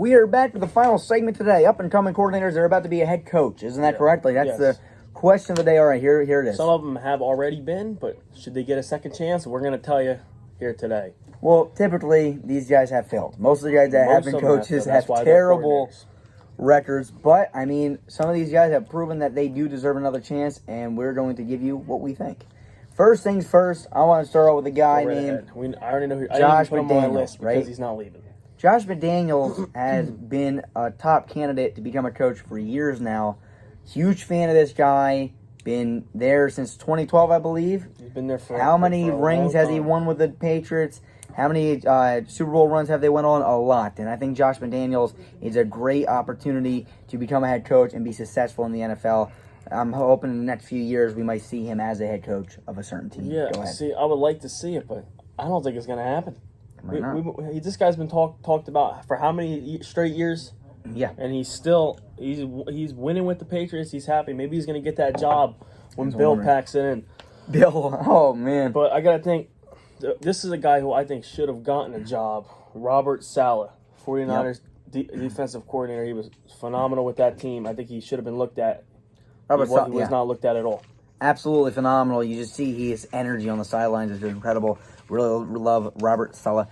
We are back to the final segment today. Up-and-coming coordinators are about to be a head coach. Isn't that correct? Like, that's the question of the day. All right, here it is. Some of them have already been, but should they get a second chance? We're going to tell you here today. Well, typically, these guys have failed. Most of the guys that have been coaches have terrible records. But, I mean, some of these guys have proven that they do deserve another chance, and we're going to give you what we think. First things first, I want to start out with a guy named I already know who. Josh McDaniels, on my list because he's not leaving. Josh McDaniels has been a top candidate to become a coach for years now. Huge fan of this guy. Been there since 2012, I believe. He's been there for how many rings has he won with the Patriots? How many Super Bowl runs have they went on? A lot. And I think Josh McDaniels is a great opportunity to become a head coach and be successful in the NFL. I'm hoping in the next few years we might see him as a head coach of a certain team. Yeah, Go ahead. See, I would like to see it, but I don't think it's going to happen. This guy's been talked about for how many straight years? Yeah, and he's winning with the Patriots. He's happy. Maybe he's going to get that job when Bill packs it in. Bill, oh man! But I got to think, this is a guy who I think should have gotten a job. Robert Saleh, 49ers defensive coordinator. He was phenomenal with that team. I think he should have been looked at. He was not looked at all. Absolutely phenomenal. You just see his energy on the sidelines is incredible. Really love Robert Saleh.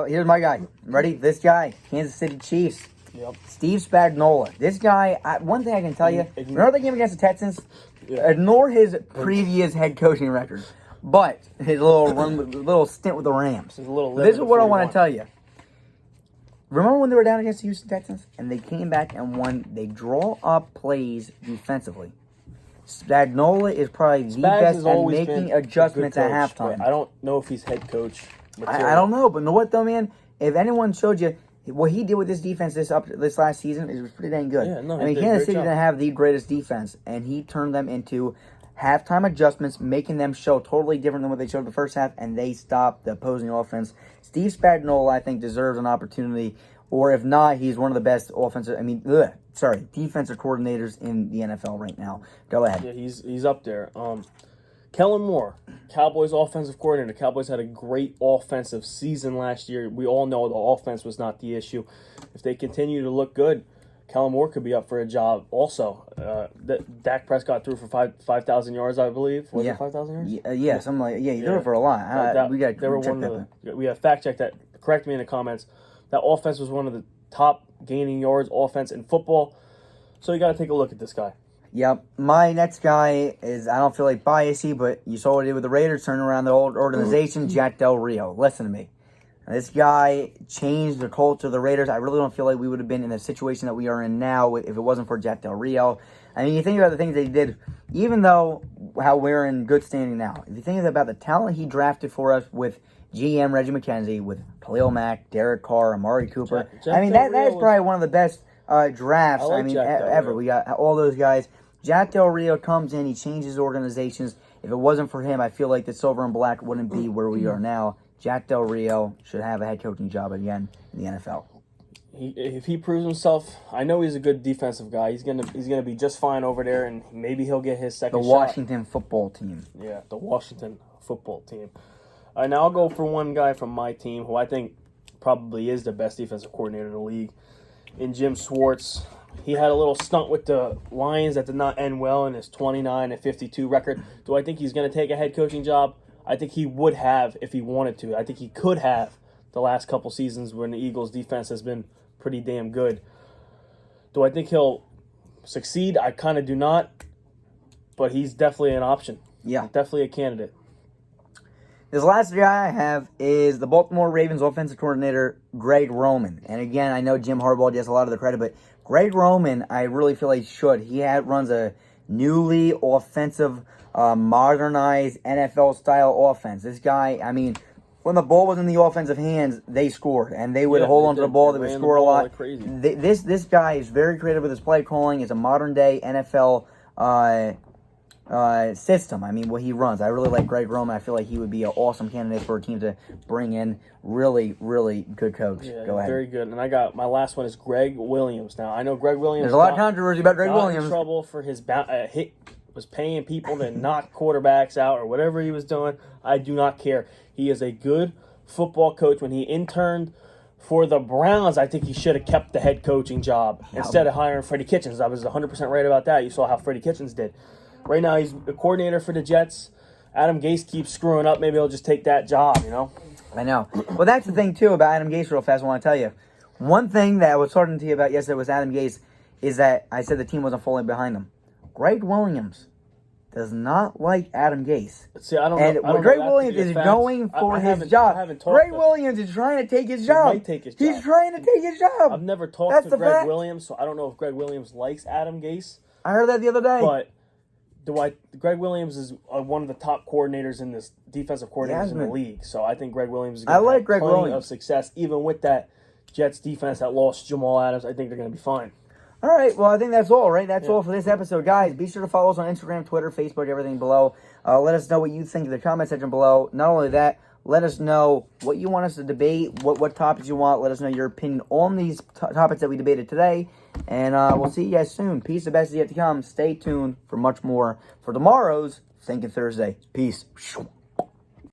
Here's my guy. Ready? This guy, Kansas City Chiefs. Yep. Steve Spagnuolo. This guy, one thing I can tell you, remember the game against the Texans? Yeah. Ignore his previous head coaching record, but his little stint with the Rams. This is what I want to tell you. Remember when they were down against the Houston Texans? And they came back and won. They draw up plays defensively. Spagnuolo is probably the best at making adjustments at halftime. I don't know if he's head coach. I don't know, but know what though, man? If anyone showed you what he did with this defense this last season, it was pretty dang good. Yeah, no, I mean, Kansas City didn't have the greatest defense, and he turned them into halftime adjustments, making them show totally different than what they showed the first half, and they stopped the opposing offense. Steve Spagnuolo, I think, deserves an opportunity, or if not, he's one of the best defensive coordinators in the NFL right now. Go ahead. Yeah, he's up there. Kellen Moore, Cowboys offensive coordinator. The Cowboys had a great offensive season last year. We all know the offense was not the issue. If they continue to look good, Kellen Moore could be up for a job also. Dak Prescott threw for 5,000 yards, I believe. Was it 5,000 yards? Yeah, something like he threw it for a lot. We got to check that. We have fact check that. Correct me in the comments. That offense was one of the top gaining yards offense in football. So you got to take a look at this guy. Yep. My next guy is, I don't feel like biasy, but you saw what he did with the Raiders, turning around the old organization, Jack Del Rio. Listen to me. This guy changed the culture of the Raiders. I really don't feel like we would have been in the situation that we are in now if it wasn't for Jack Del Rio. I mean, you think about the things that he did, even though how we're in good standing now. If you think about the talent he drafted for us with GM Reggie McKenzie, with Khalil Mack, Derek Carr, Amari Cooper. Jack I mean, that is probably one of the best drafts ever. We got all those guys. Jack Del Rio comes in, he changes organizations. If it wasn't for him, I feel like the silver and black wouldn't be where we are now. Jack Del Rio should have a head coaching job again in the NFL. If he proves himself, I know he's a good defensive guy. He's gonna be just fine over there, and maybe he'll get his second shot. The Washington football team. Yeah, the Washington football team. All right, now I'll go for one guy from my team who I think probably is the best defensive coordinator in the league, in Jim Schwartz. He had a little stunt with the Lions that did not end well in his 29-52 record. Do I think he's going to take a head coaching job? I think he would have if he wanted to. I think he could have the last couple seasons when the Eagles' defense has been pretty damn good. Do I think he'll succeed? I kind of do not, but he's definitely an option. Yeah. Definitely a candidate. This last guy I have is the Baltimore Ravens offensive coordinator, Greg Roman. And again, I know Jim Harbaugh gets a lot of the credit, but Greg Roman, I really feel like should. He runs a newly offensive, modernized NFL-style offense. This guy, I mean, when the ball was in the offensive hands, they scored. And they would hold on to the ball. They would score a lot. Like this guy is very creative with his play calling. It's a modern-day NFL system. I mean, what he runs. I really like Greg Roman. I feel like he would be an awesome candidate for a team to bring in. Really, really good coach. Yeah, Go ahead. Very good. And I got my last one is Greg Williams. Now I know Greg Williams. There's a lot of controversy about Greg Williams. In trouble for his was paying people to knock quarterbacks out or whatever he was doing. I do not care. He is a good football coach. When he interned For the Browns, I think he should have kept the head coaching job instead of hiring Freddie Kitchens. I was 100% right about that. You saw how Freddie Kitchens did. Right now, he's a coordinator for the Jets. Adam Gase keeps screwing up. Maybe he'll just take that job, I know. Well, that's the thing, too, about Adam Gase real fast. I want to tell you. One thing that I was talking to you about yesterday was Adam Gase is that I said the team wasn't falling behind him. Greg Williams does not like Adam Gase. See, I don't and know. Greg Williams is going for his job. Greg Williams is trying to take his job. He might take his job. He's trying to take his job. I've never talked to Greg Williams, so I don't know if Greg Williams likes Adam Gase. I heard that the other day. But Greg Williams is one of the top coordinators in this defensive coordinators in the league. So I think Greg Williams is going to have plenty of success, even with that Jets defense that lost Jamal Adams. I think they're going to be fine. All right, well, I think that's all, right? That's all for this episode. Guys, be sure to follow us on Instagram, Twitter, Facebook, everything below. Let us know what you think in the comment section below. Not only that, let us know what you want us to debate, what topics you want. Let us know your opinion on these topics that we debated today. And we'll see you guys soon. Peace, the best is yet to come. Stay tuned for much more for tomorrow's Thinking Thursday. Peace.